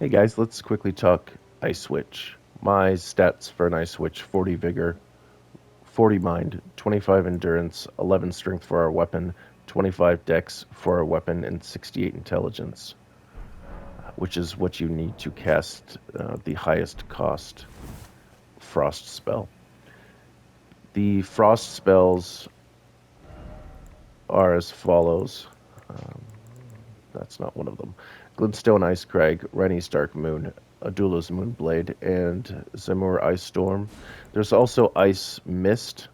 Hey guys, let's quickly talk Ice Switch. My stats for an Ice Switch: 40 Vigor, 40 Mind, 25 Endurance, 11 Strength for our weapon, 25 Dex for our weapon, and 68 Intelligence, which is what you need to cast the highest cost Frost spell. The Frost spells are as follows. Um, that's not one of them. Glintstone Ice Crag, Rennie's Dark Moon, Adula's Moonblade, and Zemur Ice Storm. There's also Ice Mist,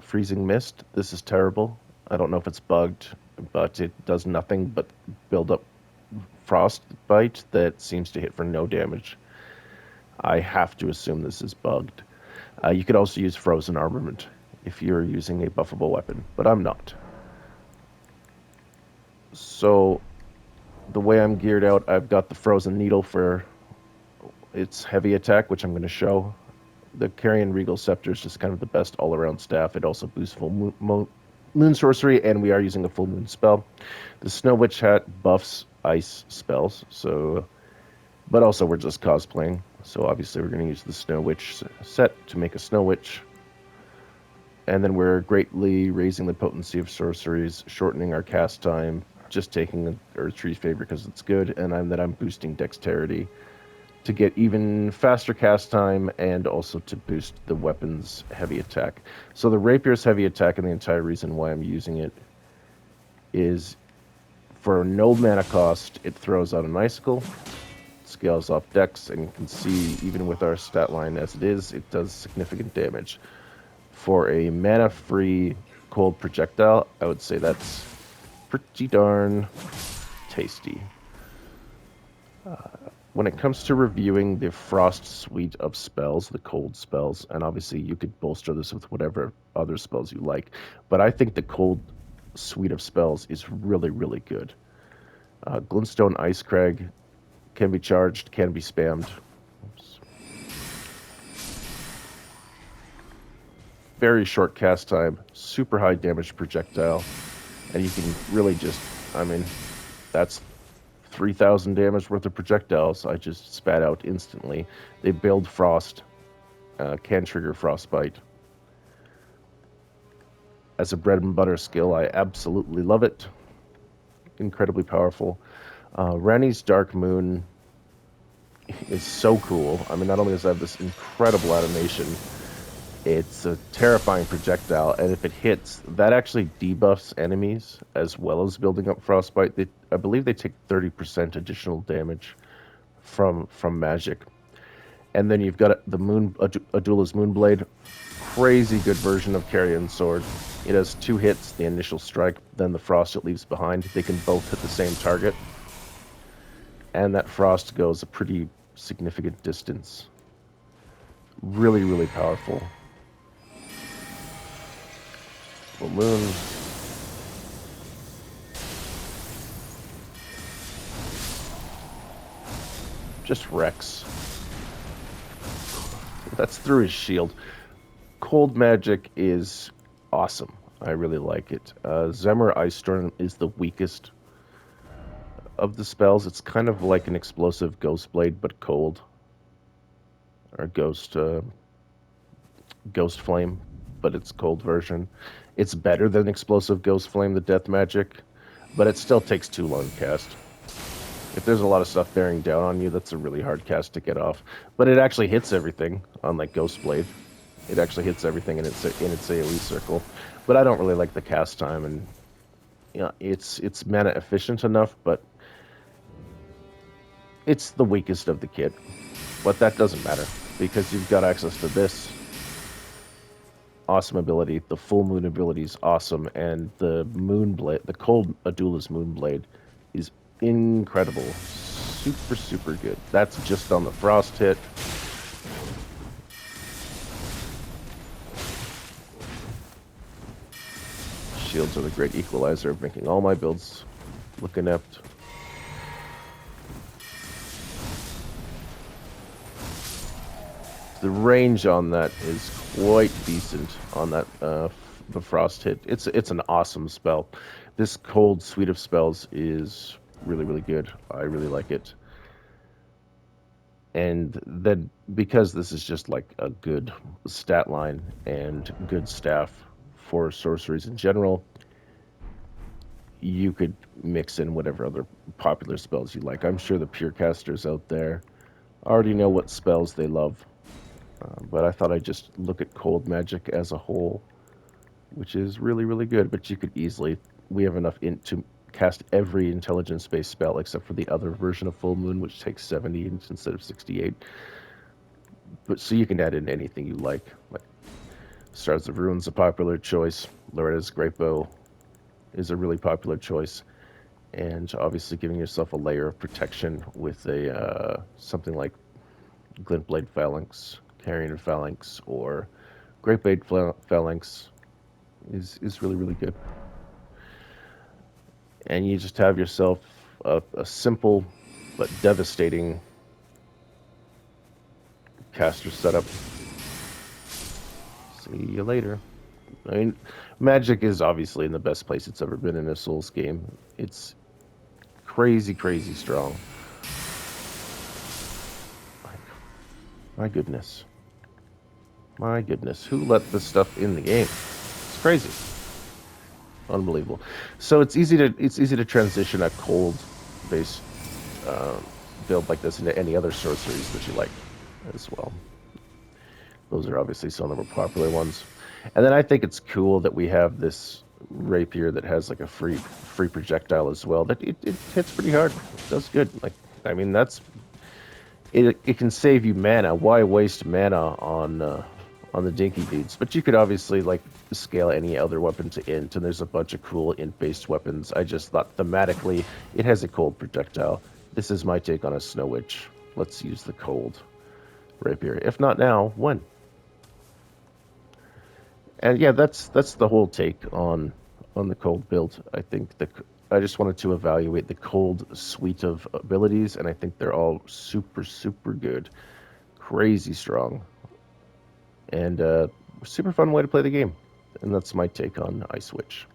Freezing Mist. This is terrible. I don't know if it's bugged, but it does nothing but build up frostbite that seems to hit for no damage. I have to assume this is bugged. You could also use Frozen Armament if you're using a buffable weapon, but I'm not. So the way I'm geared out, I've got the Frozen Needle for its heavy attack, which I'm going to show. The Carrion Regal Scepter is just kind of the best all-around staff. It also boosts full moon sorcery, and we are using a full moon spell. The Snow Witch hat buffs ice spells, but also we're just cosplaying. So obviously we're going to use the Snow Witch set to make a Snow Witch. And then we're greatly raising the potency of sorceries, shortening our cast time, just taking the Earth Tree's favor because it's good, and I'm boosting dexterity to get even faster cast time and also to boost the weapon's heavy attack. So the Rapier's heavy attack, and the entire reason why I'm using it, is for no mana cost, it throws out an icicle, scales off dex, and you can see even with our stat line as it is, it does significant damage. For a mana-free cold projectile, I would say that's pretty darn tasty. When it comes to reviewing the Frost suite of spells, the cold spells, and obviously you could bolster this with whatever other spells you like, but I think the cold suite of spells is really, really good. Glintstone Ice Crag can be charged, can be spammed. Oops. Very short cast time, super high damage projectile, and you can really just, that's 3,000 damage worth of projectiles I just spat out instantly. They build frost, can trigger frostbite. As a bread and butter skill, I absolutely love it. Incredibly powerful. Rennie's Dark Moon is so cool. Not only does it have this incredible animation, it's a terrifying projectile, and if it hits, that actually debuffs enemies as well as building up frostbite. I believe they take 30% additional damage from magic. And then you've got the Adula's Moonblade, crazy good version of Carrion Sword. It has 2 hits, the initial strike, then the frost it leaves behind. They can both hit the same target, and that frost goes a pretty significant distance. Really, really powerful. Full moon. Just wrecks. That's through his shield. Cold magic is awesome. I really like it. Zemur Ice Storm is the weakest of the spells. It's kind of like an explosive Ghost Blade, but cold. Or Ghost Flame, but it's cold version. It's better than Explosive Ghost Flame, the death magic, but it still takes too long to cast. If there's a lot of stuff bearing down on you, that's a really hard cast to get off. But it actually hits everything, unlike Ghost Blade. It actually hits everything in its AoE circle. But I don't really like the cast time, and it's mana efficient enough, but it's the weakest of the kit. But that doesn't matter, because you've got access to this awesome ability. The full moon ability is awesome, and the Moonblade, the cold Adula's Moonblade, is incredible. Super, super good. That's just on the frost hit. Shields are the great equalizer of making all my builds look inept. The range on that is quite decent on that the frost hit. It's an awesome spell. This cold suite of spells is really, really good. I really like it. And then because this is just like a good stat line and good staff for sorceries in general, you could mix in whatever other popular spells you like. I'm sure the pure casters out there already know what spells they love, but I thought I'd just look at cold magic as a whole, which is really, really good. But you could easily, we have enough int to cast every intelligence-based spell except for the other version of Full Moon, which takes 70 instead of 68. But so you can add in anything you like. Like Stars of Rune's a popular choice. Loretta's Great Bow is a really popular choice. And obviously giving yourself a layer of protection with a something like Glintblade Phalanx, Carrion Phalanx, or Greatblade Phalanx is really, really good. And you just have yourself a simple but devastating caster setup. See you later. I mean, Magic is obviously in the best place it's ever been in a Souls game. It's crazy, crazy strong. My goodness. My goodness. Who let this stuff in the game? It's crazy. Unbelievable. So it's easy to transition a cold based uh, build like this into any other sorceries that you like as well. Those are obviously some of the more popular ones. And then I think it's cool that we have this rapier that has like a free projectile as well. That it hits pretty hard. It does good. Like I mean that's it can save you mana. Why waste mana on the dinky dudes? But you could obviously like scale any other weapon to int, and there's a bunch of cool int-based weapons. I just thought thematically it has a cold projectile. This is my take on a Snow Witch. Let's use the cold rapier. If not now, when? And yeah, that's the whole take on the cold build. I think I just wanted to evaluate the cold suite of abilities, and I think they're all super super good, crazy strong, and super fun way to play the game. And that's my take on Ice Witch.